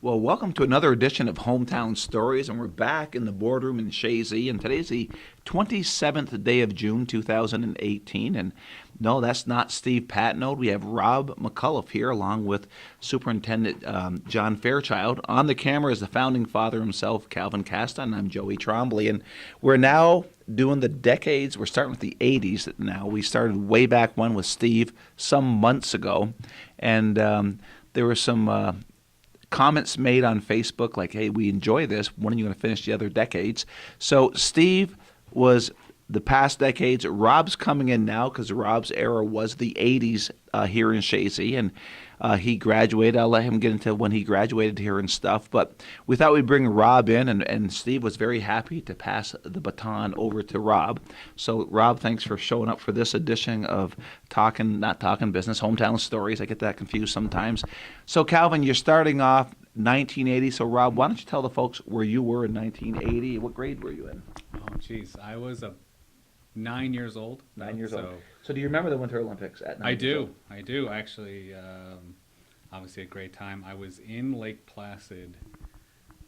Well, welcome to another edition of Hometown Stories, and we're back in the boardroom in Chazy, and today's the 27th day of June, 2018, and no, that's not Steve Patnode. We have Rob McCullough here, along with Superintendent John Fairchild. On the camera is the founding father himself, Calvin Casta, and I'm Joey Trombley, and we're now doing the decades. We're starting with the 80s now. We started way back when with Steve some months ago, and there were some comments made on Facebook like, hey, we enjoy this. When are you going to finish the other decades? So Steve was the past decades. Rob's coming in now because Rob's era was the 80s here in Chazy, and he graduated. I'll let him get into when he graduated here and stuff. But we thought we'd bring Rob in, and Steve was very happy to pass the baton over to Rob. So, Rob, thanks for showing up for this edition of Not Talking Business, Hometown Stories. I get that confused sometimes. So, Calvin, you're starting off 1980. So, Rob, why don't you tell the folks where you were in 1980? What grade were you in? Oh, geez. I was 9 years old. 9 years old. So do you remember the Winter Olympics at 9 I years old? do. I do. Actually, obviously a great time. I was in Lake Placid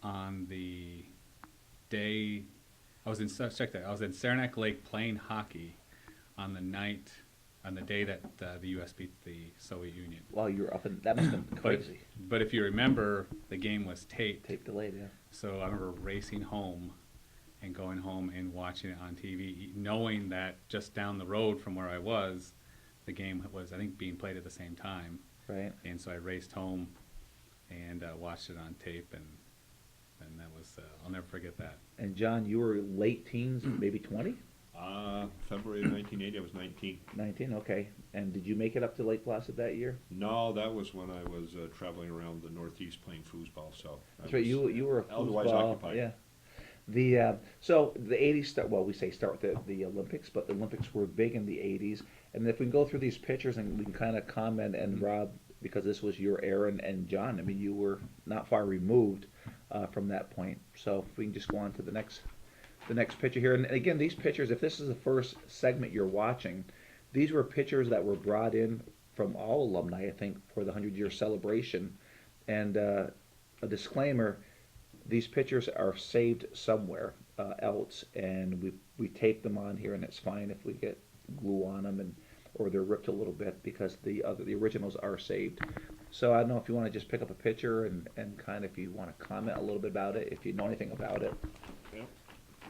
on the day, check that, I was in Saranac Lake playing hockey on the day that the U.S. beat the Soviet Union. While you were up in, that must have been crazy. But if you remember, the game was taped. Tape delayed, yeah. So I remember racing home and going home and watching it on TV, knowing that just down the road from where I was, the game was, I think, being played at the same time. Right. And so I raced home and watched it on tape, and that was, I'll never forget that. And John, you were late teens, maybe 20? February of 1980, I was 19. 19, okay. And did you make it up to Lake Placid that year? No, that was when I was traveling around the Northeast playing foosball. So That's right. You were a otherwise foosball, occupied. yeah. So the 80s start. Well, we say start with the Olympics, but the Olympics were big in the 80s. And if we can go through these pictures and we can kind of comment, and Rob, because this was your era, and John, I mean, you were not far removed from that point. So if we can just go on to the next picture here. And again, these pictures, if this is the first segment you're watching, these were pictures that were brought in from all alumni, I think, for the 100-year celebration. And a disclaimer, these pictures are saved somewhere else, and we tape them on here, and it's fine if we get glue on them or they're ripped a little bit because the originals are saved. So I don't know if you want to just pick up a picture and kind of if you want to comment a little bit about it, if you know anything about it. Yep.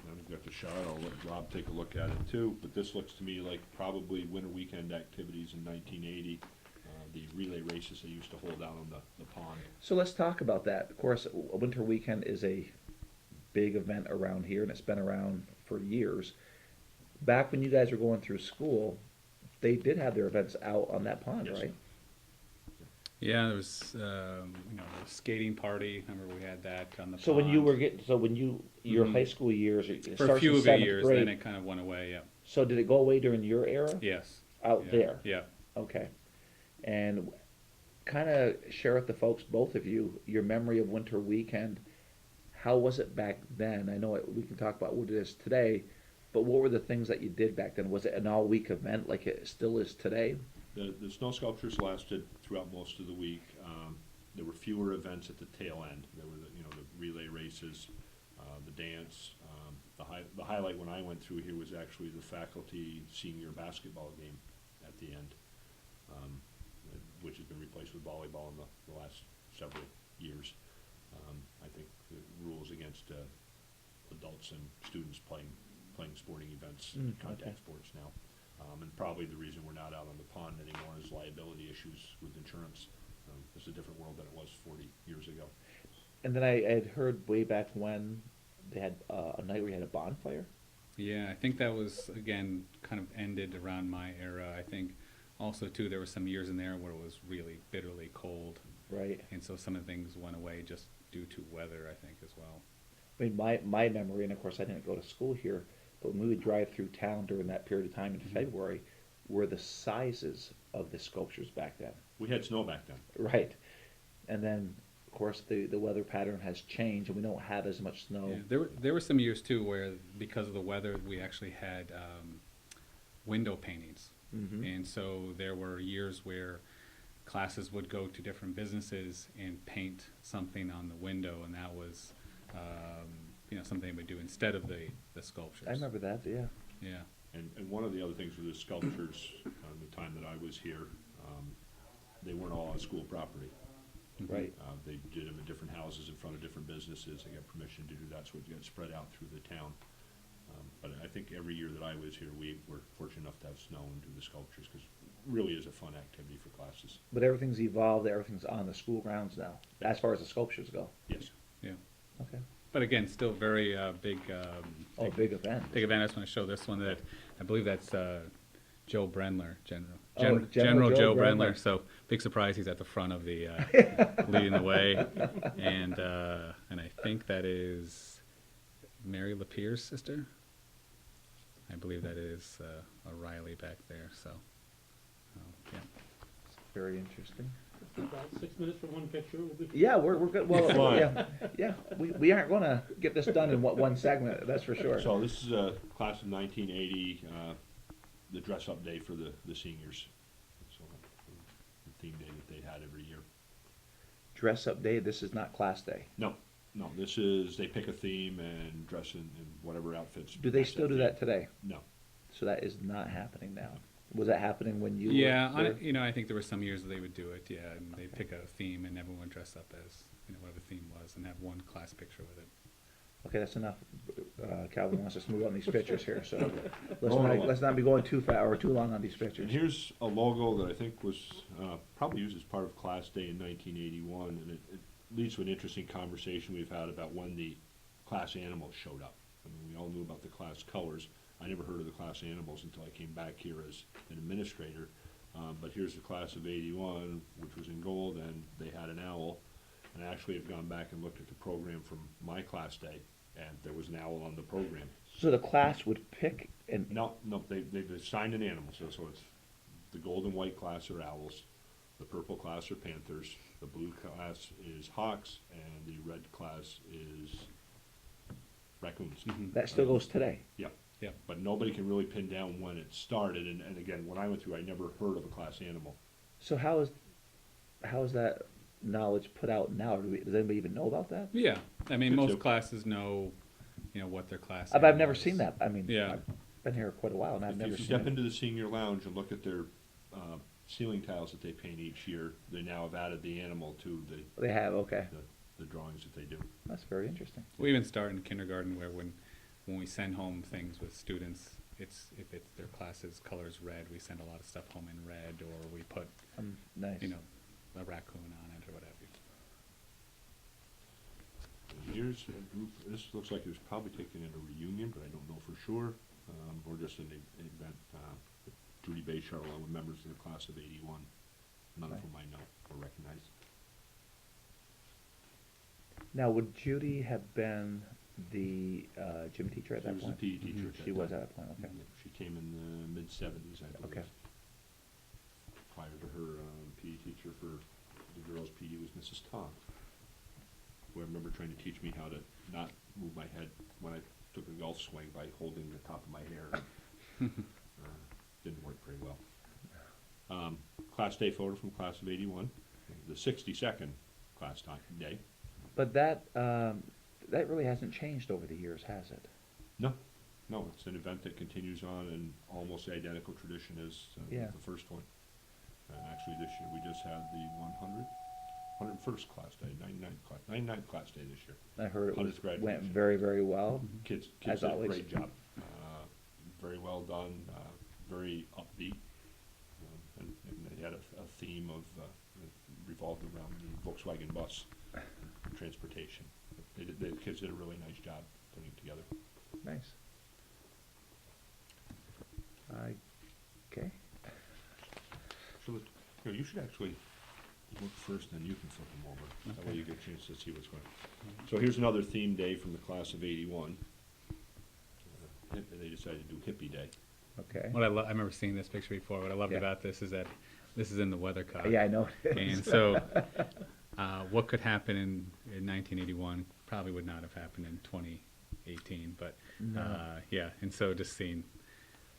I've got the shot. I'll let Rob take a look at it too. But this looks to me like probably winter weekend activities in 1980. The relay races they used to hold out on the pond. So let's talk about that. Of course, a winter weekend is a big event around here, and it's been around for years. Back when you guys were going through school, they did have their events out on that pond, Yes. right? Yeah, there was, the skating party. Remember we had that on the So pond. when you were your Mhm. high school years, it For a starts few in of the seventh years, grade. then it kind of went away, yeah. So did it go away during your era? Yes. Out Yeah. there. Yeah. Okay. And kind of share with the folks, both of you, your memory of winter weekend. How was it back then? I know we can talk about what it is today, but what were the things that you did back then? Was it an all-week event like it still is today? The snow sculptures lasted throughout most of the week. There were fewer events at the tail end. There were the relay races, the dance. The highlight when I went through here was actually the faculty senior basketball game at the end, which has been replaced with volleyball in the last several years. I think the rules against adults and students playing sporting events, contact Okay. sports now. And probably the reason we're not out on the pond anymore is liability issues with insurance. It's a different world than it was 40 years ago. And then I had heard way back when they had a night where you had a bonfire. Yeah, I think that was, again, kind of ended around my era. I think also, too, there were some years in there where it was really bitterly cold. Right. And so some of the things went away just due to weather, I think, as well. I mean, my memory, and of course I didn't go to school here, but when we would drive through town during that period of time in February, were the sizes of the sculptures back then. We had snow back then. Right. And then, of course, the weather pattern has changed, and we don't have as much snow. Yeah, there were some years, too, where because of the weather, we actually had window paintings. Mm-hmm. And so there were years where classes would go to different businesses and paint something on the window, and that was, something they would do instead of the sculptures. I remember that, yeah. Yeah. And one of the other things with the sculptures, the time that I was here, they weren't all on school property. Right. They did them in different houses in front of different businesses. They got permission to do that, so it got spread out through the town. But I think every year that I was here, we were fortunate enough to have snow and do the sculptures, because it really is a fun activity for classes. But everything's evolved, everything's on the school grounds now, as far as the sculptures go. Yes. Yeah. Okay. But again, still very big. Oh, big event. Big event. I just want to show this one that I believe that's Joe Brenler, General General Joe Joe Brenler. Brenler. So big surprise, he's at the front of the leading the way, and I think that is Mary Lapierre's sister. I believe that is O'Reilly back there. So yeah. Very interesting. About 6 minutes for one picture will be. Yeah, we're good. Well, Fine. yeah. We aren't gonna get this done in one segment, that's for sure. So this is a class of 1980, the dress-up day for the seniors. So the theme day that they had every year. Dress up day, this is not class day. No, this is, they pick a theme and dress in whatever outfits. Do they match still do theme. that today? No. So that is not happening now. Was that happening when you Yeah, were there? I think there were some years that they would do it. Yeah, and they pick a theme, and everyone would dress up as whatever the theme was, and have one class picture with it. Okay, that's enough. Calvin wants us to move on these pictures here, so Oh, no. let's not be going too fast or too long on these And pictures. here's a logo that I think was probably used as part of class day in 1981, and it leads to an interesting conversation we've had about when the class animals showed up. I mean, we all knew about the class colors. I never heard of the class animals until I came back here as an administrator. But here's the class of 81, which was in gold, and they had an owl. And I actually have gone back and looked at the program from my class day, and there was an owl on the program. So the class would pick and No, they've assigned an animal, so it's the gold and white class are owls, the purple class are panthers, the blue class is hawks, and the red class is raccoons. that still goes today. Yeah. Yeah. But nobody can really pin down when it started, and again, when I went through, I never heard of a class animal. So how is that knowledge put out now? Does anybody even know about that? Yeah, I mean, Good most too. classes know, what their class. I've never animal seen is. that. I mean, Yeah. I've been here quite a while and I've If never you seen step it. into the senior lounge and look at their ceiling tiles that they paint each year, they now have added the animal to They have, okay. the drawings that they do. That's very interesting. We even start in kindergarten where when we send home things with students, if it's their class's color's red, we send a lot of stuff home in red, or we put Nice. a raccoon on it or whatever. And here's a group, this looks like it was probably taken at a reunion, but I don't know for sure, or just an event, Judy Bayshard along with members of the class of 81, none of Right. whom I know or recognize. Now, would Judy have been the gym teacher at She that was the point? PE teacher at that She was time. at that point, okay. She came in the mid-70s, I believe. Okay. Prior to her, PE teacher for the girls' PE was Mrs. Todd, who I remember trying to teach me how to not move my head when I took a golf swing by holding the top of my hair. Didn't work very well. Class day photo from class of 81, the 62nd class day. But that really hasn't changed over the years, has it? No, it's an event that continues on in almost the identical tradition as Yeah. the first one. And actually this year, we just had the 101st class day, 99th class day this year. I heard it 100th went graduation. very, very well. Kids As did a always. great job. Very well done, very upbeat. And they had a theme of, revolved around the Volkswagen bus transportation. The kids did a really nice job putting it together. Nice. Okay. So, you should actually look first, then you can flip them over. That way you get a chance to see what's going on. So here's another theme day from the class of 81. They decided to do hippie day. Okay. I remember seeing this picture before. What I loved Yeah. about this is that this is in the weathercock. Yeah, I know. And so, what could happen in 1981 probably would not have happened in 2018. But No. yeah, and so just seeing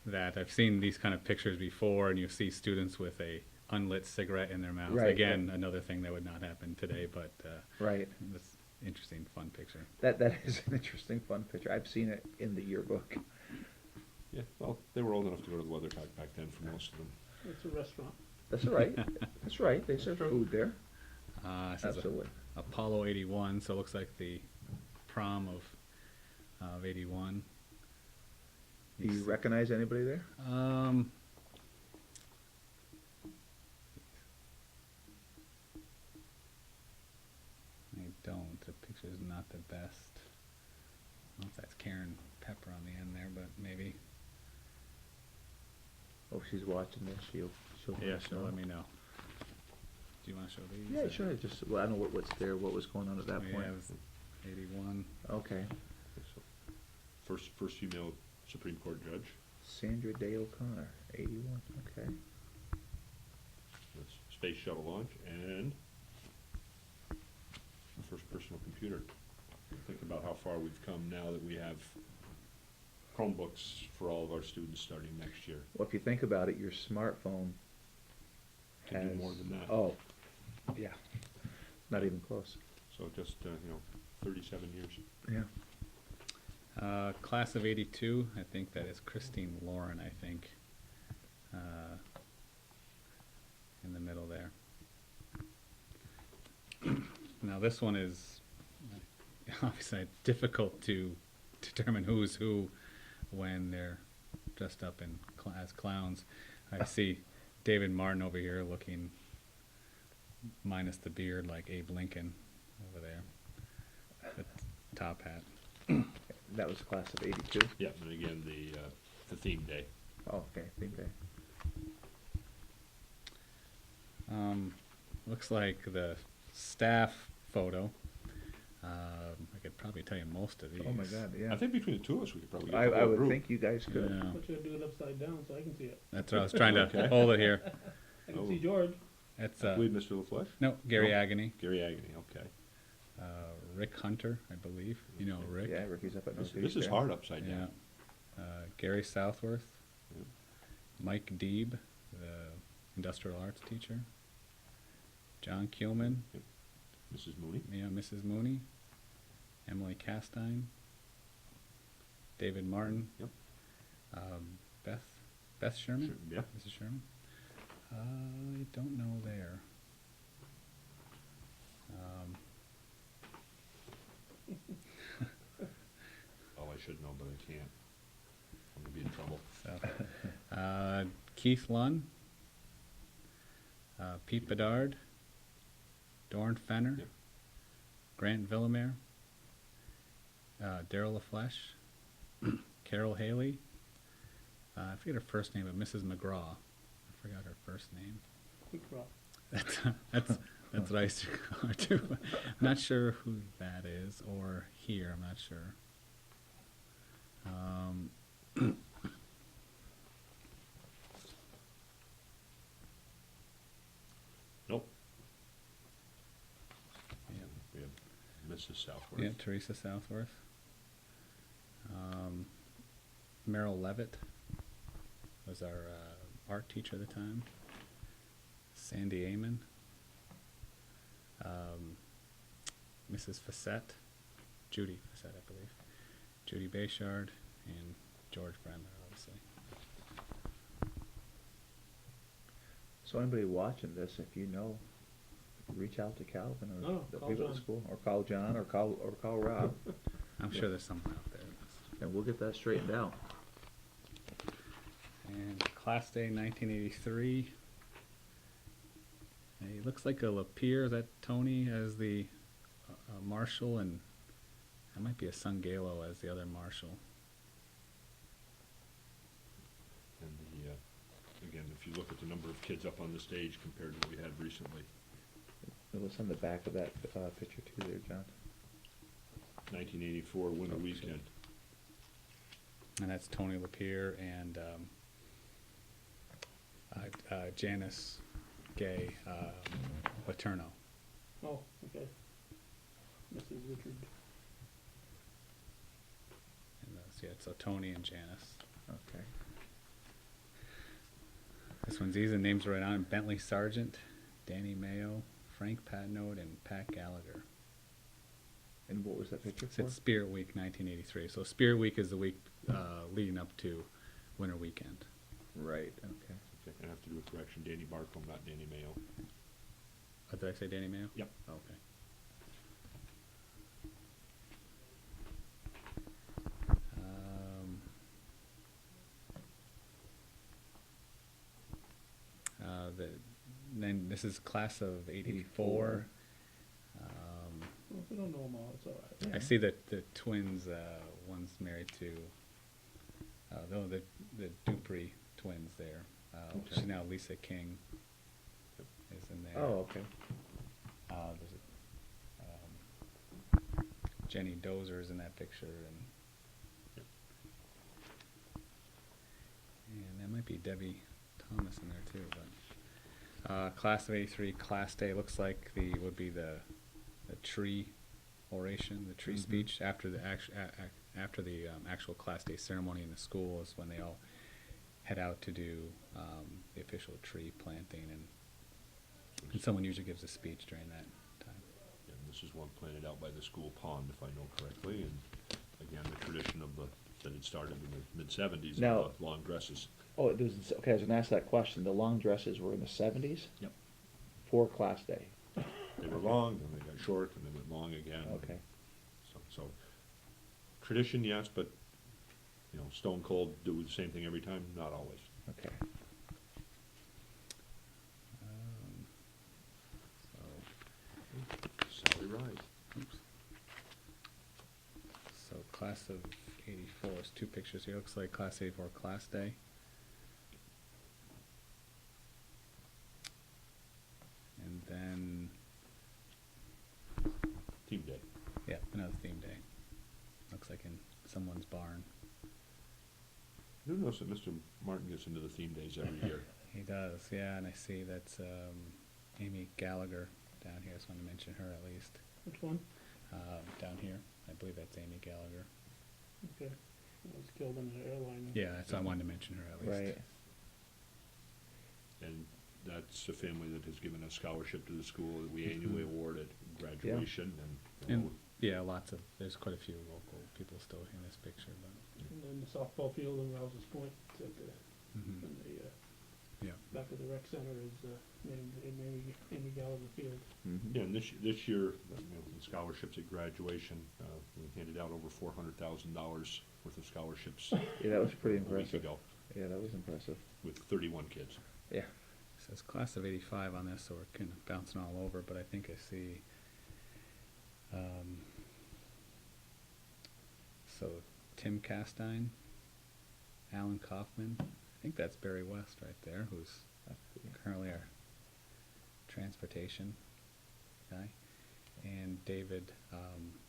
that, I've seen these kind of pictures before, and you see students with a unlit cigarette in their mouth. Right, Again, another thing that would not happen today, but Right. that's interesting, fun picture. That is an interesting, fun picture. I've seen it in the yearbook. Yeah, well, they were old enough to go to the Weathercock back then for most of them. It's a restaurant. That's all right. That's right. They serve food there. This is Absolutely. Apollo 81, so it looks like the prom of 81. Do you recognize anybody there? I don't. The picture's not the best. I don't know if that's Karen Pepper on the end there, but maybe. Oh, she's watching this. She'll Yeah, let us she'll know. let me know. Do you want to show these? Yeah, or- sure. Just, well, I don't know what's there, what was going on at that Yeah, point. it was 81. Okay. So, first female Supreme Court judge. Sandra Day O'Connor, 81. Okay. That's space shuttle launch and the first personal computer. Think about how far we've come now that we have Chromebooks for all of our students starting next year. Well, if you think about it, your smartphone Can do has. more than that. Oh, yeah. Not even close. So just, 37 years. Yeah. Class of 82, I think that is Christine Lauren, I think. In the middle there. Now this one is obviously difficult to determine who's who when they're dressed up in as clowns. I see David Martin over here looking minus the beard like Abe Lincoln over there. With top hat. That was class of 82. Yeah, and again, the theme day. Oh, okay. Think they. Looks like the staff photo. I could probably tell you most of these. Oh my God, yeah. I think between the two of us, we could probably get the I whole would group. think you guys could. Yeah, But you gotta do it upside down so I can see it. that's what I was trying to Okay. hold it here. I can Oh. see George. That's I believe Mr. LaFleche? no Gary Oh. Agony, Gary Agony, okay. Rick Hunter, I believe. You know Rick. Yeah, Ricky's up at This Northeast is there. hard upside Yeah. down. Gary Southworth, Yeah. Mike Deeb, the industrial arts teacher. John Kuhlman, Mrs. Mooney? yeah, Mrs. Mooney, Emily Castine, David Martin, Yep. Beth Sherman, Sure, yeah. Mrs. Sherman. I don't know there. Oh, I should know, but I can't. I'm gonna be in trouble. So, Keith Lunn, Pete Bedard, Dorn Fenner, Yep. Grant Villamere, Daryl LaFleche, Carol Haley, I forget her first name, but Mrs. McGraw. I forgot her first name. Quick draw. That's what I used to call her too. I'm not sure who that is, or here, I'm not sure. Nope, Yeah. we have Mrs. Southworth. Yeah, Teresa Southworth. Merrill Levitt was our art teacher at the time. Sandy Amon. Mrs. Facette. Judy Facette, I believe. Judy Bayshard and George Brandler, obviously. So anybody watching this, if you know, reach out to Calvin or No, the call people at John. the school, or call John, or call Rob, I'm sure there's someone out there. and we'll get that straightened out. And Class Day 1983. He looks like a Lapeer. Is that Tony as the marshal, and that might be a Sungalo as the other marshal. And again, if you look at the number of kids up on the stage compared to what we had recently, What's on the back of that picture too there, John? 1984 winter Okay. weekend. And that's Tony Lapeer and Janice Gay Paterno. Oh, okay. Mrs. Richard. And yeah, so Tony and Janice. Okay. This one's easy. The names are right on it. Bentley Sargent, Danny Mayo, Frank Patnode, and Pat Gallagher. And what was that picture It's for? at Spirit Week 1983. So Spirit Week is the week leading up to Winter Weekend. Right, okay. Okay, I have to do a correction, Danny Barcombe, not Danny Mayo. Did I say Danny Mayo? Yep. Okay. Then this is class of '84. Well, if we don't know them all, it's all right. I see that the twins, one's married to, the Dupree twins there. Okay. She's now Lisa King is in there. Oh, okay. There's Jenny Dozer is in that picture, and that might be Debbie Thomas in there too. But class of '83, class day looks like would be the tree oration, the tree Mhm. speech after the actual class day ceremony in the school is when they all head out to do the official tree planting, and someone usually gives a speech during that time. And this is one planted out by the school pond, if I know correctly, and again, the tradition of that had started in the mid-seventies, Now- of the long dresses. Oh, okay, I was gonna ask that question. The long dresses were in the 70s? Yep. For class day? They were long, then they got short, and they went long again. Okay. So, tradition, yes, but, stone cold, do the same thing every time? Not always. Okay. Sally Ride. So class of '84 is two pictures here. Looks like class '84 class day. And then, Team day. yeah, another theme day. Looks like in someone's barn. I do notice that Mr. Martin gets into the theme days every year. He does, yeah, and I see that's Amy Gallagher down here. I just wanted to mention her at least. Which one? Down here, I believe that's Amy Gallagher. Okay. Was killed in an airline. Yeah, so I wanted to mention her at least. Right. And that's a family that has given a scholarship to the school that we annually award at graduation, And yeah, there's quite a few local people still in this picture, but. And then the softball field in Rouse's Point, at the, Mhm. in the, Yeah. back of the rec center is, named Amy Gallagher Field. Mhm. Yeah, and this year, the scholarships at graduation, we handed out over $400,000 worth of scholarships Yeah, that was pretty a week impressive. ago Yeah, that was impressive. with 31 kids. Yeah. It says class of '85 on this, so we're kind of bouncing all over, but I think I see, so Tim Castine, Alan Kaufman, I think that's Barry West right there, who's currently our transportation guy, and David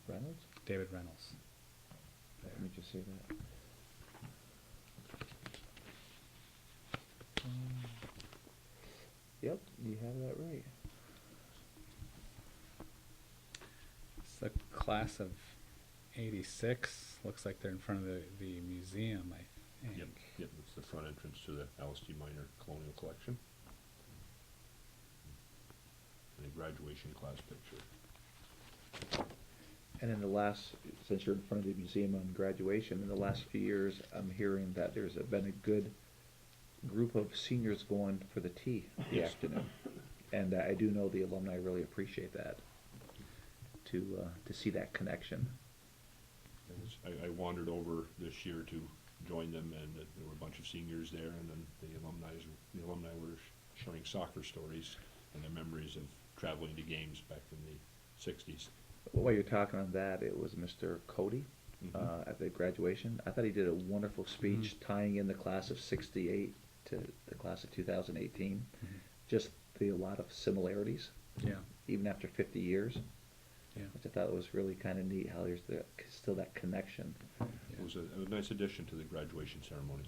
Reynolds? Reynolds. Let me just see that. Yep, you have that right. It's the class of '86. Looks like they're in front of the museum, I think. Yep, it's the front entrance to the Alice T. Minor Colonial Collection. And a graduation class picture. And in the last, since you're in front of the museum on graduation, in the last few years, I'm hearing that there's been a good group of seniors going for the tea the Yes. afternoon. And I do know the alumni really appreciate that, to see that connection. I wandered over this year to join them, and there were a bunch of seniors there, and then the alumni were sharing soccer stories and their memories of traveling to games back in the '60s. While you're talking on that, it was Mr. Cody Mhm. at the graduation. I thought he did a wonderful speech tying in the class of '68 to the class of 2018. Mhm. Just a lot of similarities, Yeah, even after 50 years, yeah. which I thought was really kind of neat, how there's still that connection. It was a nice addition to the graduation ceremony.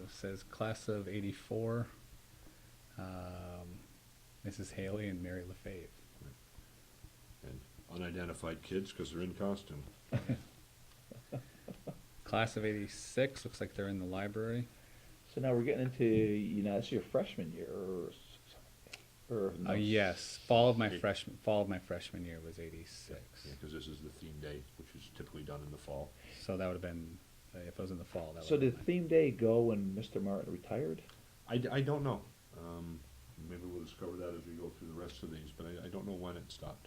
Says class of '84, Mrs. Haley and Mary LaFave. And unidentified kids, because they're in costume. Class of '86, looks like they're in the library. So now we're getting into, this is your freshman year, or no? Yes, fall of my freshman year was '86. Yeah, because this is the theme day, which is typically done in the fall. So that would have been, if it was in the fall, that So would did have theme day go when Mr. Martin retired? I don't know. Maybe we'll discover that as we go through the rest of these, but I don't know when it stopped.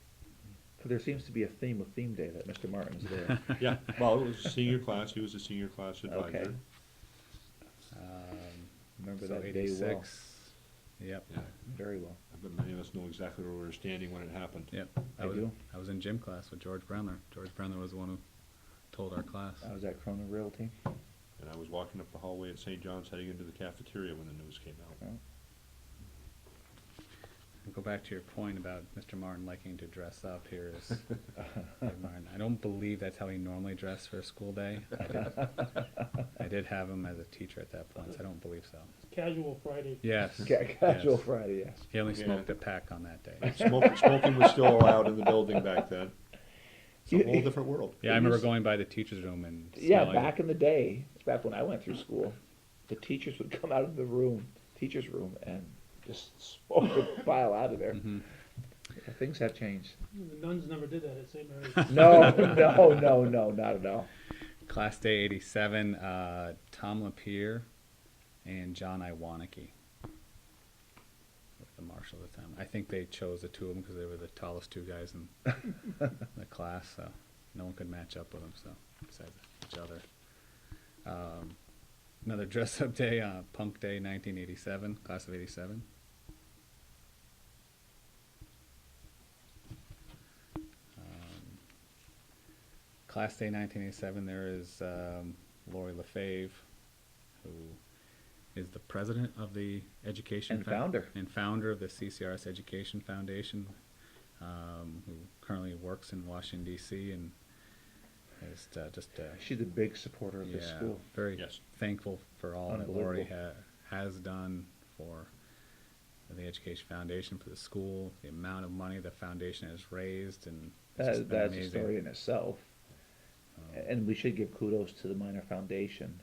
Because there seems to be a theme with theme day that Mr. Martin is there. Yeah, well, it was a senior class. He was a senior class advisor. Okay. Remember so that day well. 86. Yep. Yeah, Very well. I bet many of us know exactly where we were standing when it happened. Yep. I do. I was in gym class with George Brenner. George Brenner was the one who told our class. I was at Cronin Realty. And I was walking up the hallway at St. John's heading into the cafeteria when the news came out. Oh. And go back to your point about Mr. Martin liking to dress up here. Martin. I don't believe that's how he normally dressed for a school day. I did have him as a teacher at that point, so I don't believe so. Casual Friday. Yes. Casual yes. Friday, yes. He only Yeah. smoked a pack on that day. Smoking was still allowed in the building back then. It's a whole different world. Yeah, I remember going by the teacher's room and Yeah, smelling back in the day, back when I went through school, the teachers would come out of the teacher's room, and just smoke would pile out of there. Mhm. Yeah, things have changed. The nuns never did that at St. Mary's. No, not at all. Class Day '87, Tom Lapierre and John Iwaniki were the marshal at the time. I think they chose the two of them because they were the tallest two guys in the class, so no one could match up with them. So besides each other, another dress-up day, Punk Day 1987, class of '87. Class Day 1987, there is Lori Lefebvre, who is the president of the Education And founder. and founder of the CCRS Education Foundation, who currently works in Washington D.C. and is She's a big supporter of this school. very Yes. thankful for all that Lori Unbelievable. has done for the Education Foundation, for the school, the amount of money the foundation has raised, and it's just been That's a amazing. story in itself. And we should give kudos to the Minor Foundation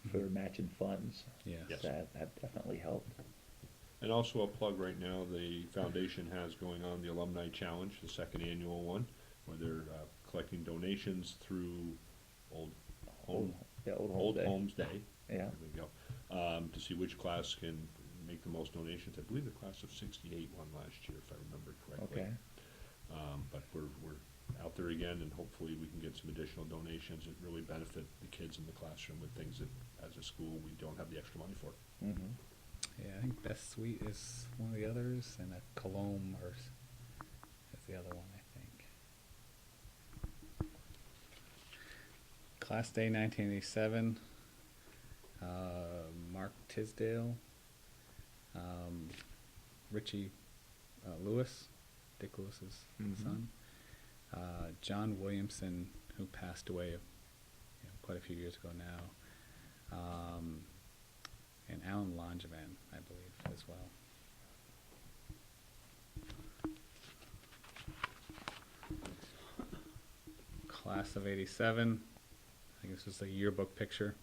for their matching funds. Yes. Yes. That definitely helped. And also a plug right now, the foundation has going on the Alumni Challenge, the second annual one, where they're collecting donations through Old Old Old Day. Homes Day. Yeah. There we go. To see which class can make the most donations. I believe the class of '68 won last year, if I remember correctly. Okay. But we're out there again, and hopefully we can get some additional donations that really benefit the kids in the classroom with things that, as a school, we don't have the extra money for. Mm-hmm. Yeah, I think Best Sweet is one of the others, and a Colombe is the other one, I think. Class Day 1987, Mark Tisdale, Richie Lewis, Dick Lewis's Mhm. son, John Williamson, who passed away quite a few years ago now, and Alan Langevin, I believe, as well. Class of '87, I think this was a yearbook picture.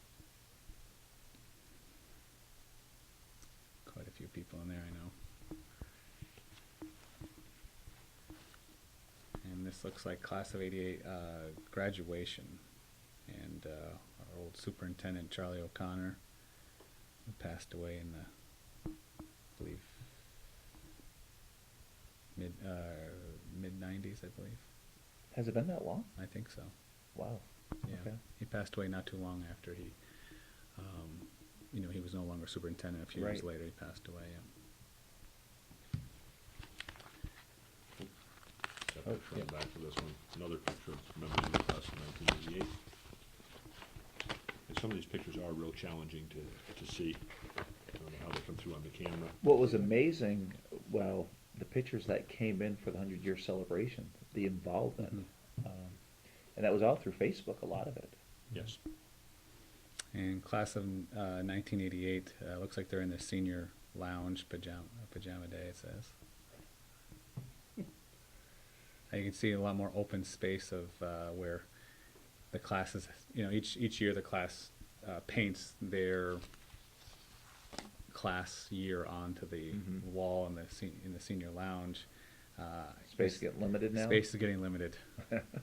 Quite a few people in there, I know. And this looks like class of '88 graduation, and our old superintendent Charlie O'Connor, who passed away in the, I believe, mid '90s, I believe. Has it been that long? I think so. Wow. Yeah, Okay. he passed away not too long after he, he was no longer superintendent. A few years Right. later, he passed away. Yeah. Got Oh, that front yeah. back of this one. Another picture of memory of the class of 1988. And some of these pictures are real challenging to see. I don't know how they come through on the camera. What was amazing, well, the pictures that came in for the 100-year celebration, the involvement, Mhm. and that was all through Facebook, a lot of it. Yes. And class of 1988, looks like they're in their senior lounge pajama day, it says. You can see a lot more open space of where the classes, each year the class paints their class year onto the Mhm. wall in the senior lounge. Space get limited now? Space is getting limited.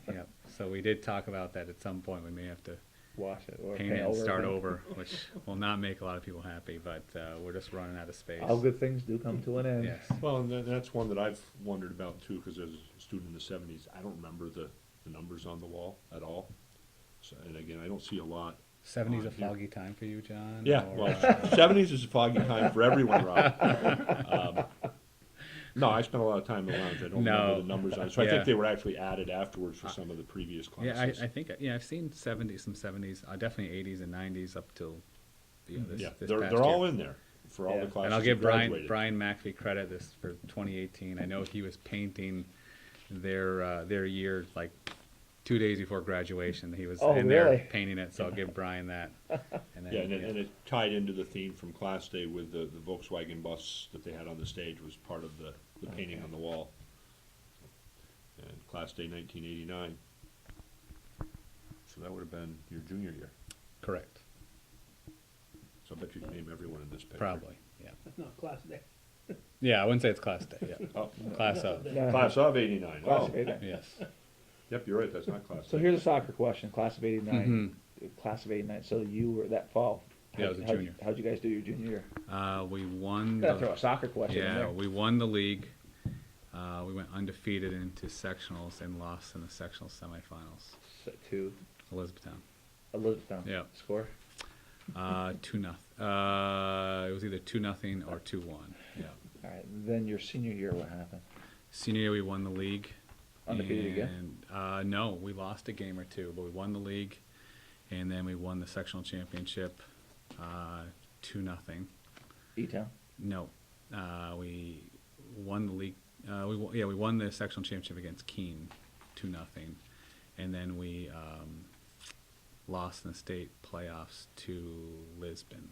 Yep. So we did talk about that at some point. We may have to Wash it or paint it and start again. over, which will not make a lot of people happy, but we're just running out of space. All good things do come to an end. Yes. Well, and that's one that I've wondered about too, because as a student in the seventies, I don't remember the numbers on the wall at all. So, and again, I don't see a lot. 70's a on here. foggy time for you, John? Yeah, or, well, seventies is a foggy time for everyone, Rob. No, I spent a lot of time in the lounge. I don't No. remember the numbers on it. So I Yeah. think they were actually added afterwards for some of the previous classes. yeah, I think, yeah, I've seen some 70's, definitely 80's and 90's up till, this, Yeah, this they're past all year. in there for all Yeah. the classes. And I'll give that graduated. Brian McAfee credit this for 2018. I know he was painting their year like 2 days before graduation. He was Oh, in there really? painting it, so I'll give Brian that. And then, Yeah, and it tied into the theme from class day with the Volkswagen bus that they had on the stage was part of the painting Okay. on the wall. And class day 1989. So that would have been your junior year. Correct. So I bet you can name everyone in this picture. Probably. Yeah. That's not class day. Yeah, I wouldn't say it's class day. Yeah. Oh, Class of. No. class of 89. Class Oh, of 89. Yes. yep, you're right. That's not class. So day. here's a soccer question, class of '89. Mhm. Class of '89. So you were that fall. Yeah, I was a junior. How'd you guys do your junior year? We won. Gotta throw a soccer question in Yeah, there. we won the league. We went undefeated into sectionals and lost in the sectional semifinals. To Elizabethtown. Elizabethtown. Yeah. Score? 2-0. It was either 2-0 or 2-1. Yeah. All right. Then your senior year, what happened? Senior year, we won the league. Undefeated again? And, no, we lost a game or two, but we won the league, and then we won the sectional championship, 2-0. E-Town? No, we won the league. We won the sectional championship against Keene, 2-0, and then we lost in the state playoffs to Lisbon.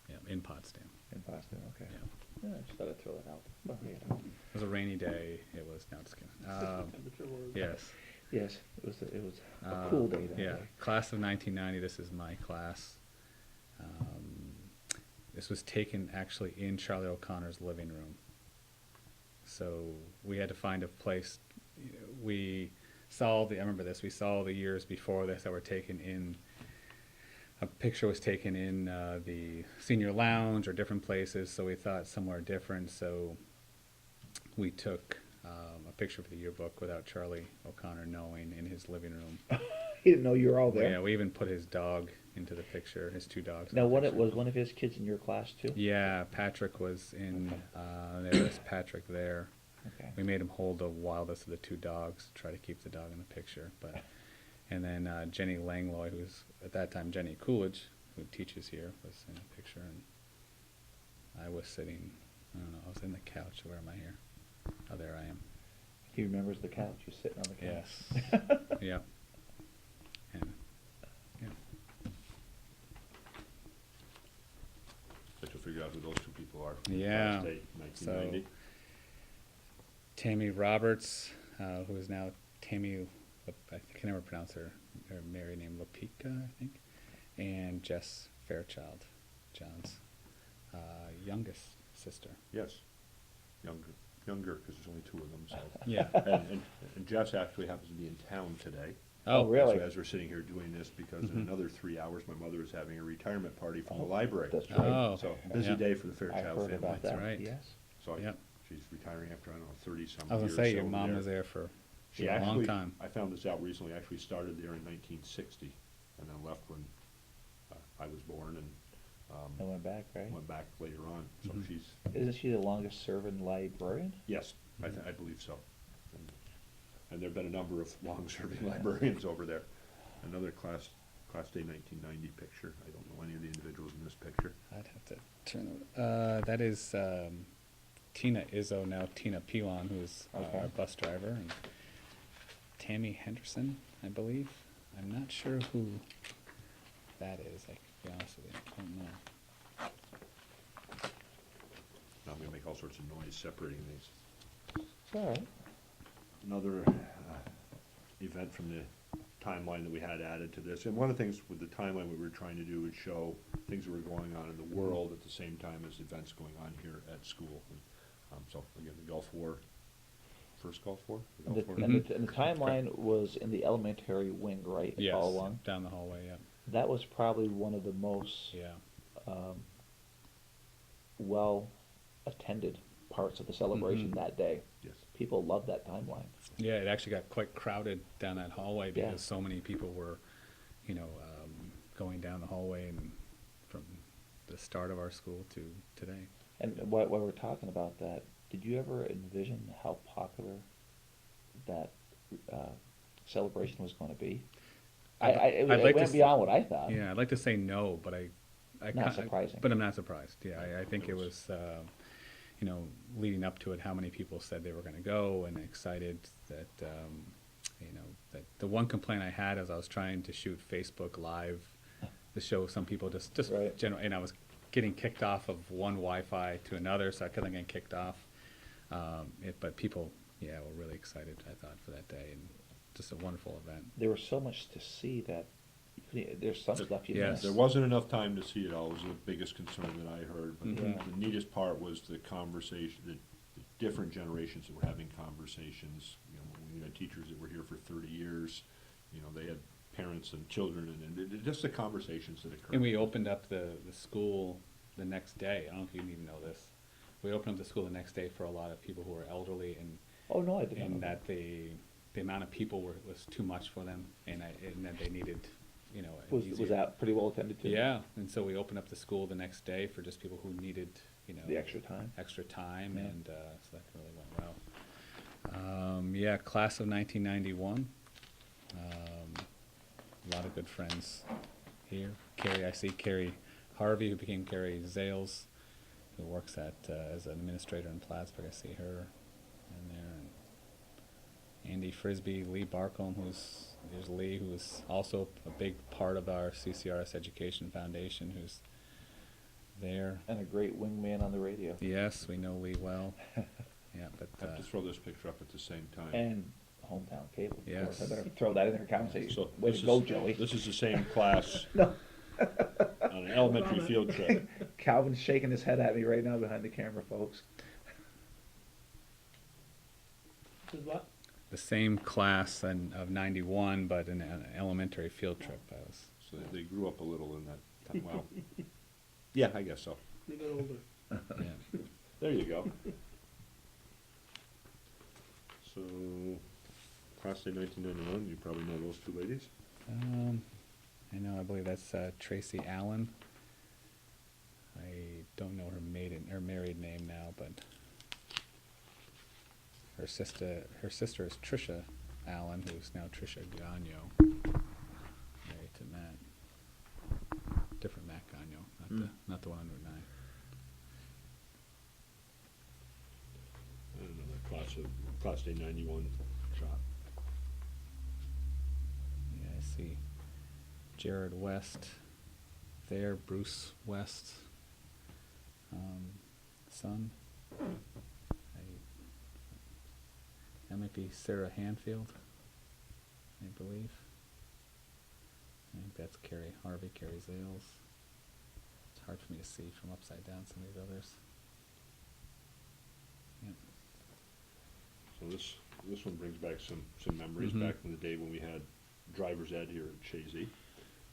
Yeah, in Potsdam. In Boston, okay. Yeah. Yeah, I just thought I'd throw that out. But, you know. It was a rainy day. It was no, just kidding. Temperature was. Yes. Yes, it was a cool day that Yeah, day. class of 1990. This is my class. This was taken actually in Charlie O'Connor's living room. So we had to find a place. We saw I remember this. We saw the years before this that were taken in. A picture was taken in the senior lounge or different places. So we thought somewhere different. So we took a picture for the yearbook without Charlie O'Connor knowing in his living room. He didn't know you were all there. Yeah, we even put his dog into the picture, his 2 dogs. in Now, the was picture. one of his kids in your class too? Yeah, Patrick was in, there was Patrick there. Okay. We made him hold the wildest of the 2 dogs, try to keep the dog in the picture. But, and then Jenny Langloy, who's at that time Jenny Coolidge, who teaches here, was in the picture. And I was sitting, I don't know, I was in the couch. Where am I here? Oh, there I am. He remembers the couch. You're sitting on the couch. Yes. Yep. And, yeah. But you'll figure out who those 2 people are. Yeah. Class day 1990. Tammy Roberts, who is now Tammy, I can never pronounce her married name, Lapika, I think, and Jess Fairchild, John's youngest sister. Yes, younger, because there's only 2 of them. So. Yeah. And Jess actually happens to be in town today. Oh, really? As we're sitting here doing this, because in Mhm. another 3 hours, my mother is having a retirement party from the library. That's right. Oh, So busy yeah. day for the I Fairchild heard family. about That's that. right. Yes. So Yep. she's retiring after, I don't know, 30-some years. I was gonna say your over mom there. was there for She a long actually, time. I found this out recently, actually started there in 1960, and then left when I was born, and I went back, right? went back later on. So Mhm. she's, Isn't she the longest serving librarian? yes, I believe so. And there've been a number of long-serving librarians over there. Another class day 1990 picture. I don't know any of the individuals in this picture. I'd have to turn. That is Tina Izzo, now Tina Pilon, who's Okay. our bus driver, and Tammy Henderson, I believe. I'm not sure who that is. I can be honest with you, I don't know. Now I'm gonna make all sorts of noise separating these. It's all right. Another event from the timeline that we had added to this. And one of the things with the timeline we were trying to do is show things that were going on in the world at the same time as events going on here at school. And, so again, the Gulf War, first Gulf War? The And Gulf the, War? and the, and the timeline was in the elementary wing, right? Yes, All along? down the hallway, yeah. That was probably one of the most Yeah. well-attended parts of the celebration Mhm. that day. Yes. People loved that timeline. Yeah, it actually got quite crowded down that hallway Yeah. because so many people were, going down the hallway and from the start of our school to today. And while we're talking about that, did you ever envision how popular that celebration was going to be? It I'd like to went beyond what I thought. Yeah, I'd like to say no, but Not surprising. But I'm not surprised. Yeah, I think It it was- was, leading up to it, how many people said they were going to go and excited that, that the one complaint I had as I was trying to shoot Facebook Live to show some people just Right. general, and I was getting kicked off of one Wi-Fi to another, so I couldn't get kicked off. But people, were really excited, I thought, for that day, and just a wonderful event. There was so much to see that there's some stuff you Yes. missed. There wasn't enough time to see it all, was the biggest concern that I heard. But Mhm. the neatest part was the conversation, the different generations that were having conversations. We had teachers that were here for 30 years, they had parents and children, and just the conversations that occurred. And we opened up the school the next day. I don't know if you even know this. We opened up the school the next day for a lot of people who were elderly, and Oh, no, I didn't know and that. that the amount of people was too much for them, and that they needed, an Was easier. that pretty well attended to? Yeah, and so we opened up the school the next day for just people who needed, The extra time? extra time, Yeah. and so that really went well. Class of 1991. A lot of good friends here. I see Carrie Harvey, who became Carrie Zales, who works as an administrator in Plattsburgh. I see her in there. And Andy Frisbee, Lee Barcombe, there's Lee, who's also a big part of our CCRS Education Foundation, who's there. And a great wingman on the radio. Yes, we know Lee well. Yeah, but I have to throw this picture up at the same time. And hometown cable. Of course. Yes. I better throw that in there conversation. So Way this to go, is- Joey. This is the same class No. on an elementary field trip. Calvin's shaking his head at me right now behind the camera, folks. Is what? the same class of 91, but in an elementary field trip. So they grew up a little in that time. Well, yeah, I guess so. They got older. Yeah. There you go. So, class day 1991, you probably know those two ladies. I believe that's Tracy Allen. I don't know her married name now, but her sister is Trisha Allen, who's now Trisha Gagno, married to Matt. Different Matt Gagno, not the one on Route 9. I don't know, that class day 91 shot. Yeah, I see Jared West there, Bruce West, son. That might be Sarah Hanfield, I believe. I think that's Carrie Harvey, Carrie Zales. It's hard for me to see from upside down some of these others. Yep. So this one brings back some memories Mhm. back in the day when we had driver's ed here at Chazy.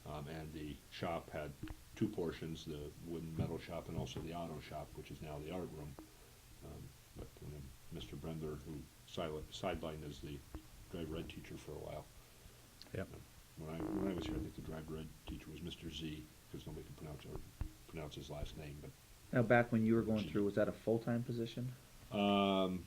And the shop had two portions, the wooden metal shop and also the auto shop, which is now the art room. But Mr. Brendler, who sidelined as the driver ed teacher for a while. Yep. When I was here, I think the driver ed teacher was Mr. Z, because nobody could pronounce his last name. But Now, back when you were going through, was that a full-time position? I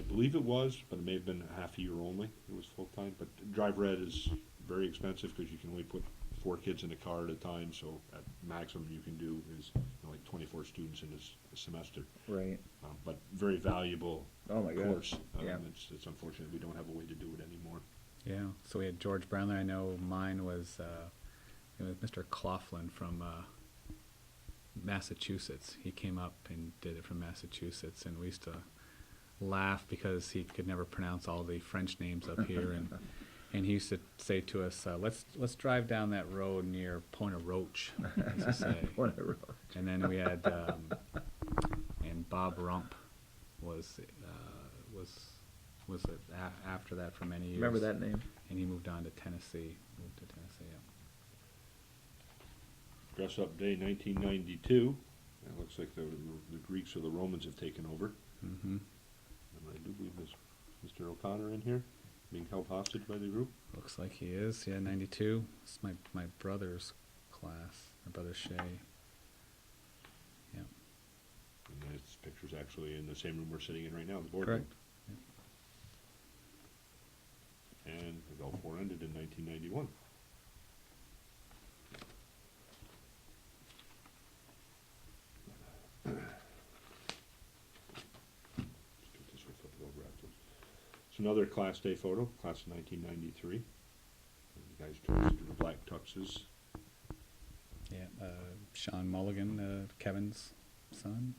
believe it was, but it may have been a half a year only. It was full time. But driver ed is very expensive because you can only put 4 kids in a car at a time. So at maximum you can do is like 24 students in a semester. Right. But very valuable Oh, my God. course. Yeah. It's unfortunate we don't have a way to do it anymore. Yeah, so we had George Brownler. I know mine was it was Mr. Coughlin from Massachusetts. He came up and did it from Massachusetts, and we used to laugh because he could never pronounce all the French names up here, and And he used to say to us, let's drive down that road near Point of Roach, he used to say. Whatever. And then we had, and Bob Rump was after that for many years. Remember that name? And he moved on to Tennessee. Yeah. Dress Up Day 1992. It looks like the Greeks or the Romans have taken over. Mm-hmm. And I do believe there's Mr. O'Connor in here, being held hostage by the group. Looks like he is. Yeah, 92. It's my brother's class. My brother Shay. Yeah. And this picture's actually in the same room we're sitting in right now, the boardroom. Correct. And the Gulf War ended in 1991. Just get this one flipped over afterwards. It's another Class Day photo, class of 1993. And you guys chose to do the black tuxes. Yeah. Sean Mulligan, Kevin's son.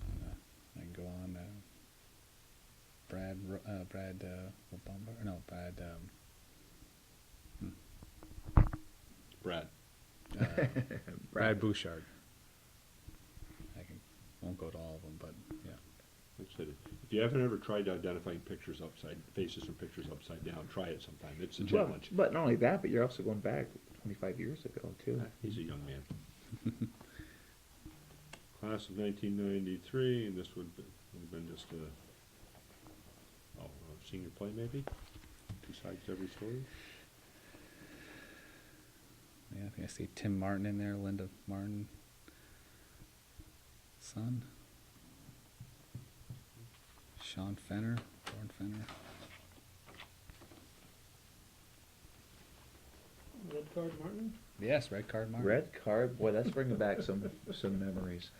And, I can go on. Brad Wabumba, or no, Brad. Brad Bouchard. Won't go to all of them, but yeah. Like I said, if you haven't ever tried identifying faces from pictures upside down, try it sometime. It's a Well, challenge. but not only that, but you're also going back 25 years ago, too. He's a young man. Class of 1993, and this would have been just a senior play maybe? Two sides to every story? Yeah, I think I see Tim Martin in there, Linda Martin, son. Sean Fenner, Lauren Fenner. Red Card Martin? Yes, Red Card Martin. Red card, boy, that's bringing back some memories.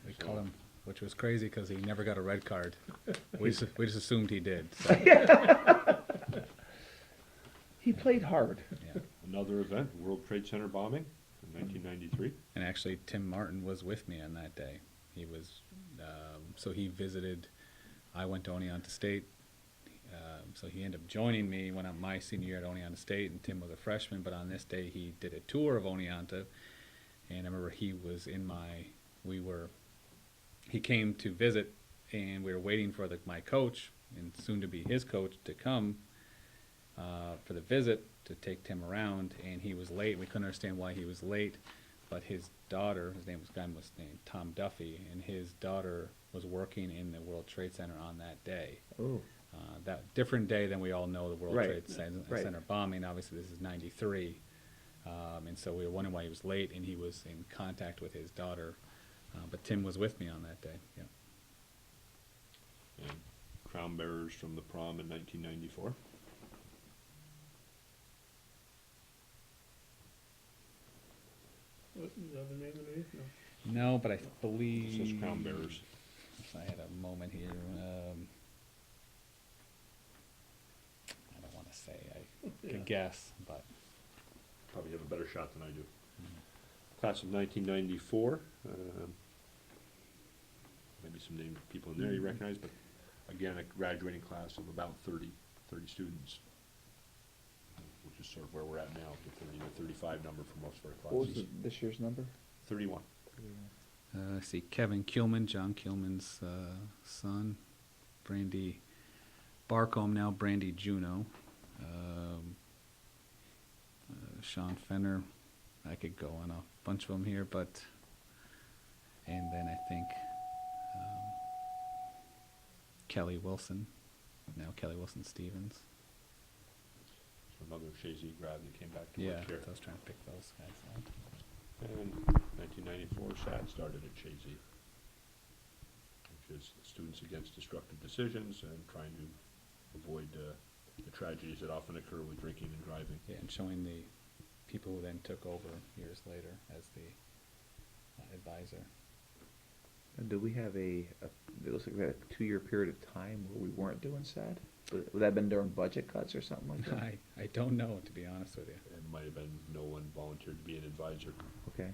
We call him, which was crazy because he never got a red card. We just assumed he did. So, He played hard. yeah. Another event, World Trade Center bombing in 1993. And actually, Tim Martin was with me on that day. He was, so he visited. I went to Oneonta State, so he ended up joining me when my senior year at Oneonta State, and Tim was a freshman. But on this day, he did a tour of Oneonta, and I remember he was in he came to visit, and we were waiting for my coach, and soon to be his coach, to come for the visit to take Tim around, and he was late. We couldn't understand why he was late, but his daughter, his name was named Tom Duffy, and his daughter was working in the World Trade Center on that day. Oh. That different day than we all know the World Right, Trade Center bombing. Obviously, this is '93, and so we were wondering why he was late, and he was in contact with his daughter. But Tim was with me on that day. Yeah. And crown bearers from the prom in 1994. What, is that the name underneath? No. No, but I It believe says crown bearers. I had a moment here. I don't want to say. I Yeah. could guess, but Probably have a better shot than I do. Class of 1994. Maybe some named people in there you recognize, but again, a graduating class of about 30 students, which is sort of where we're at now, the 30 to 35 number for most of our What was classes. this year's number? 31. I see Kevin Kuhlman, John Kuhlman's son, Brandy Barcombe, now Brandy Juno, Sean Fenner. I could go on a bunch of them here, and then I think Kelly Wilson, now Kelly Wilson Stevens. So another Chazy grad that came back to Yeah, work here. I was trying to pick those guys out. And 1994 SAT started at Chazy, which is Students Against Destructive Decisions and trying to avoid the tragedies that often occur with drinking and driving. Yeah, and showing the people who then took over years later as the advisor. And do we have it looks like we had a 2-year period of time where we weren't doing SAD? Would that have been during budget cuts or something like that? I don't know, to be honest with you. And it might have been no one volunteered to be an advisor. Okay.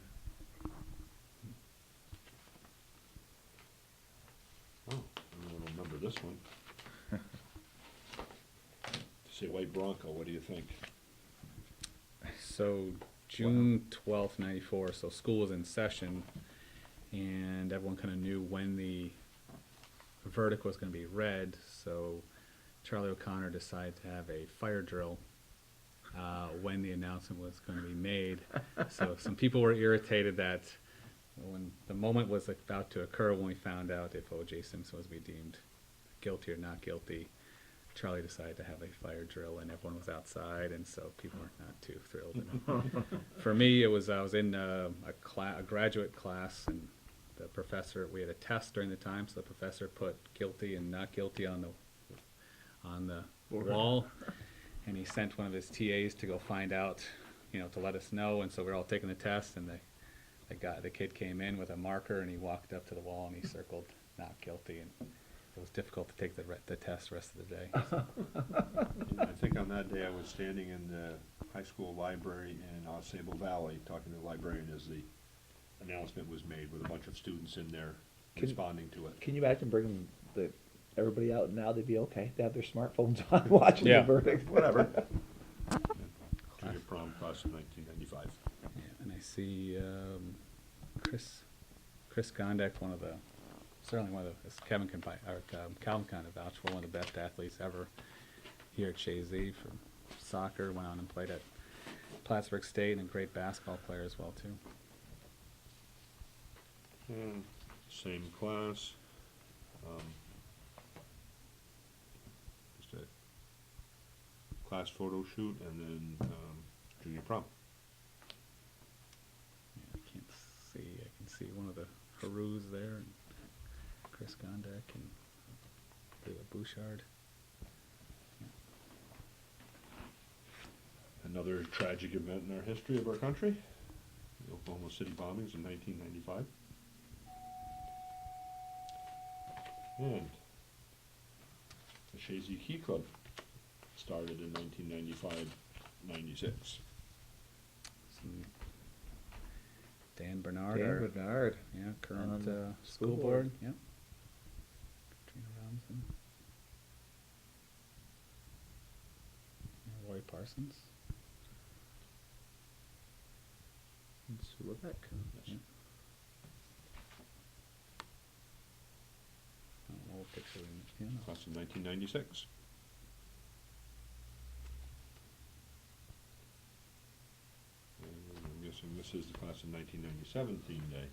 Oh, I don't remember this one. Say White Bronco, what do you think? So June 12th, 94, so school was in session, and everyone kind of knew when the verdict was going to be read, so Charlie O'Connor decided to have a fire drill when the announcement was going to be made. So some people were irritated that when the moment was about to occur, when we found out if O.J. Simpson was to be deemed guilty or not guilty, Charlie decided to have a fire drill, and everyone was outside, and so people were not too thrilled. And for me, it was I was in a graduate class, and the professor, we had a test during the time, so the professor put guilty and not guilty on the wall, and he sent one of his TAs to go find out, to let us know. And so we were all taking the test, and the kid came in with a marker, and he walked up to the wall and he circled not guilty, and it was difficult to take the test the rest of the day. I think on that day I was standing in the high school library in Sable Valley, talking to the librarian as the announcement was made, with a bunch of students in there responding to it. Can you imagine bringing everybody out now? They'd be okay. They have their smartphones on watching Yeah. the verdict, whatever. Junior prom class of 1995. Yeah, and I see Chris Gondek, certainly one of the, as Calvin kind of vouched for, one of the best athletes ever here at Chazy for soccer. Went on and played at Plattsburgh State, and a great basketball player as well too. And same class. Just a class photo shoot, and then junior prom. Yeah, I can't see. I can see one of the Harus there, and Chris Gondek and Leila Bouchard. Another tragic event in our history of our country, the Oklahoma City bombings in 1995. And the Chazy Key Club started in 1995-96. Some Dan Bernard, Dan Bernard. current on school board. Yep. Katrina Robinson. Roy Parsons. And Sue Lebeck. Yes. Old picture. Class of 1996. And I'm guessing this is the class of 1997 theme day.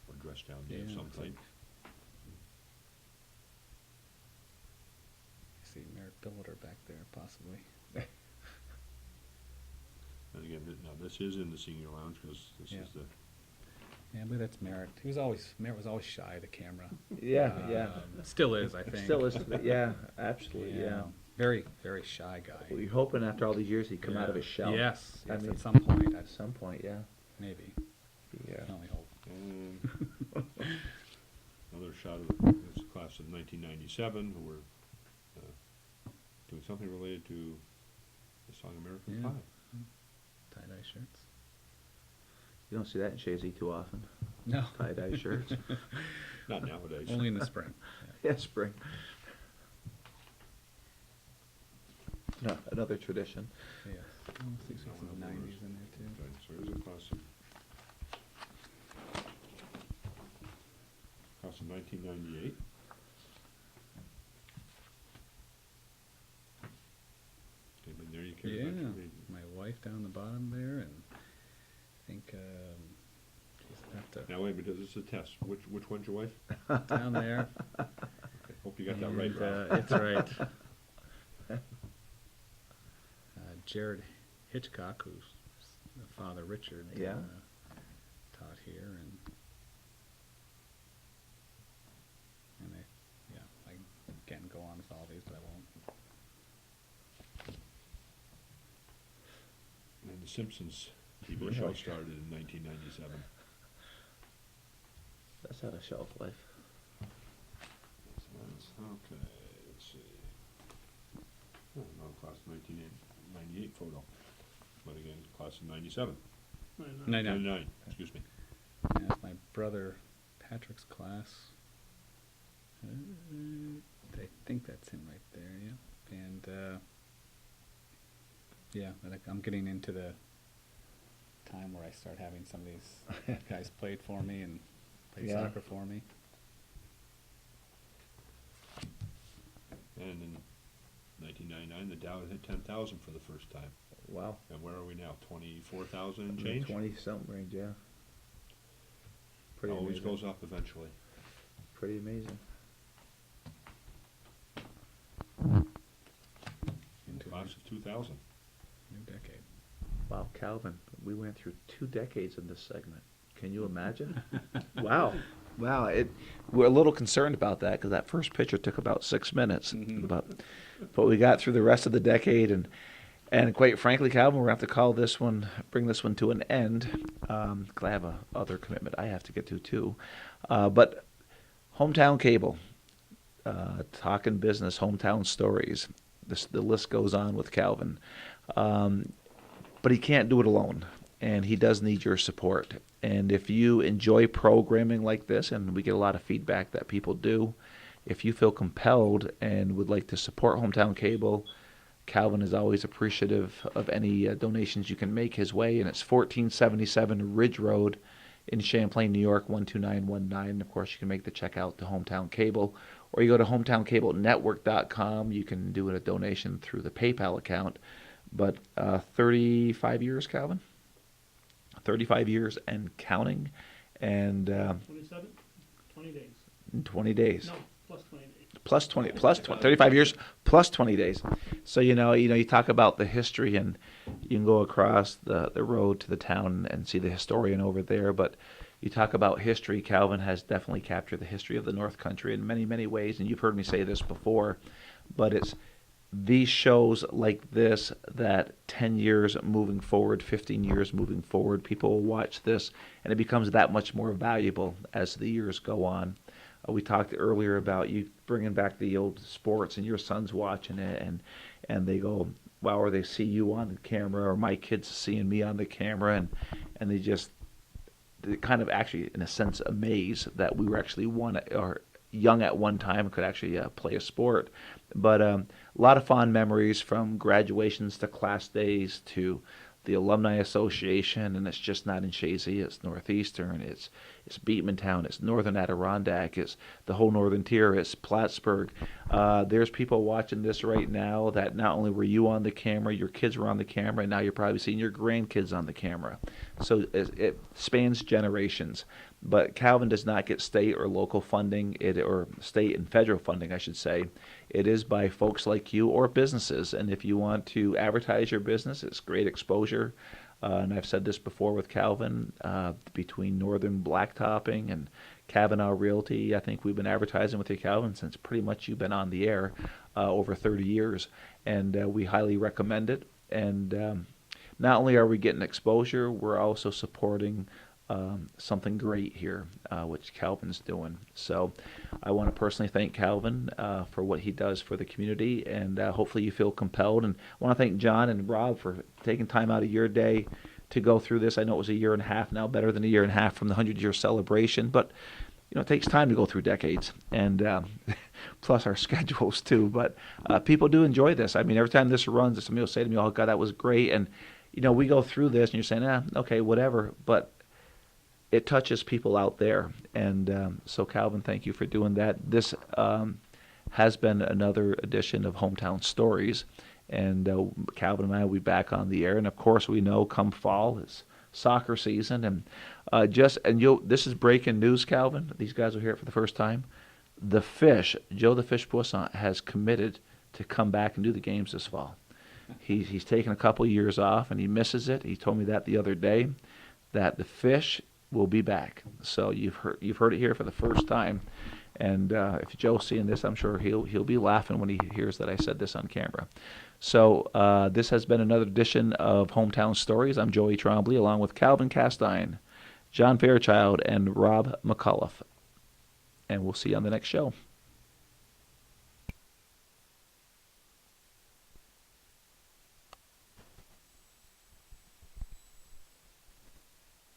Or dress down day of Yeah, some looks type. I see Merritt Billiter back there, possibly. And again, now this is in the senior lounge, because this Yeah. is the, Yeah, I believe that's Merritt. Merritt was always shy of the camera. Yeah. Still is, I think. Still is, yeah, absolutely, yeah. Very, very shy guy. Well, you're hoping after all these years he'd come out of his shell. Yes, I yes, mean, at some point. At some point, yeah. Maybe. Yeah. I can only hope. another shot of this class of 1997, who were doing something related to the song American Yeah. Pie. Tie-dye shirts. You don't see that in Chazy too often. No. Tie-dye shirts. Not nowadays. Only in the spring. Yeah, spring. No, another tradition. Yes. See some 90s in there too. Okay, so here's a class of 1998. Anybody there you care Yeah, about? You my wife down the bottom there, and I think she's got Now wait a minute, this is a test. Which one's your wife? down there. Okay, hope you got that right, And, Ralph. it's right. Jared Hitchcock, who's Father Richard, Yeah. taught here, and I can go on with all these, but I won't. And The Simpsons TV Yeah. show started in 1997. That's had a shelf life. Okay, let's see. Oh, no, class of 1998 photo. But again, class of 97. 99, excuse me. And that's my brother Patrick's class. I think that's him right there, yeah. And yeah, I think I'm getting into the time where I start having some of these guys played for me and play Yeah. soccer for me. And in 1999, the Dow hit 10,000 for the first time. Wow. And where are we now? 24,000 and change? 20-something range, yeah. Pretty Always amazing. goes up eventually. Pretty amazing. Into a Class of 2000. new decade. Wow, Calvin, we went through 2 decades in this segment. Can you imagine? Wow. Wow, we're a little concerned about that because that first picture took about 6 minutes, Mhm. but we got through the rest of the decade, and quite frankly, Calvin, we're going to have to bring this one to an end. 'Cause I have a other commitment I have to get to too. But hometown cable, talking business, hometown stories. The list goes on with Calvin. But he can't do it alone, and he does need your support. And if you enjoy programming like this, and we get a lot of feedback that people do, if you feel compelled and would like to support Hometown Cable, Calvin is always appreciative of any donations you can make his way, and it's 1477 Ridge Road in Champlain, New York, 12919. Of course, you can make the check out to Hometown Cable, or you go to hometowncablenetwork.com. You can do a donation through the PayPal account. But 35 years, Calvin? 35 years and counting, and 27, 20 days. in 20 days. No, plus 20 days. Plus 20, 35 years plus 20 days. So, you talk about the history, and you can go across the road to the town and see the historian over there. But you talk about history, Calvin has definitely captured the history of the North Country in many, many ways. And you've heard me say this before, but it's these shows like this that 10 years moving forward, 15 years moving forward, people will watch this, and it becomes that much more valuable as the years go on. We talked earlier about you bringing back the old sports, and your son's watching it, and they go, wow, or they see you on the camera, or my kids seeing me on the camera, and they kind of actually, in a sense, amazed that we were actually young at one time and could actually play a sport. But a lot of fond memories from graduations to class days to the Alumni Association, and it's just not in Chazy, it's Northeastern, it's Beatmantown, it's Northern Adirondack, it's the whole Northern Tier, it's Plattsburgh. There's people watching this right now that not only were you on the camera, your kids were on the camera, and now you're probably seeing your grandkids on the camera. So it spans generations. But Calvin does not get state or local funding, or state and federal funding, I should say. It is by folks like you or businesses. And if you want to advertise your business, it's great exposure. And I've said this before with Calvin, between Northern Blacktopping and Kavanaugh Realty, I think we've been advertising with you, Calvin, since pretty much you've been on the air over 30 years. And we highly recommend it. And not only are we getting exposure, we're also supporting something great here, which Calvin's doing. So I want to personally thank Calvin for what he does for the community, and hopefully you feel compelled. And I want to thank John and Rob for taking time out of your day to go through this. I know it was a year and a half now, better than a year and a half from the 100-year celebration, but it takes time to go through decades, and plus our schedules too. But people do enjoy this. I mean, every time this runs, somebody will say to me, "Oh God, that was great." And we go through this, and you're saying, okay, whatever, but it touches people out there. And so Calvin, thank you for doing that. This has been another edition of Hometown Stories, and Calvin and I will be back on the air. And of course, we know come fall is soccer season, and this is breaking news, Calvin. These guys will hear it for the first time. The Fish, Joe the Fish Poisson, has committed to come back and do the games this fall. He's taken a couple years off, and he misses it. He told me that the other day, that the Fish will be back. So you've heard it here for the first time. And if Joe's seeing this, I'm sure he'll be laughing when he hears that I said this on camera. So this has been another edition of Hometown Stories. I'm Joey Trombley, along with Calvin Castine, John Fairchild, and Rob McAuliffe. And we'll see you on the next show.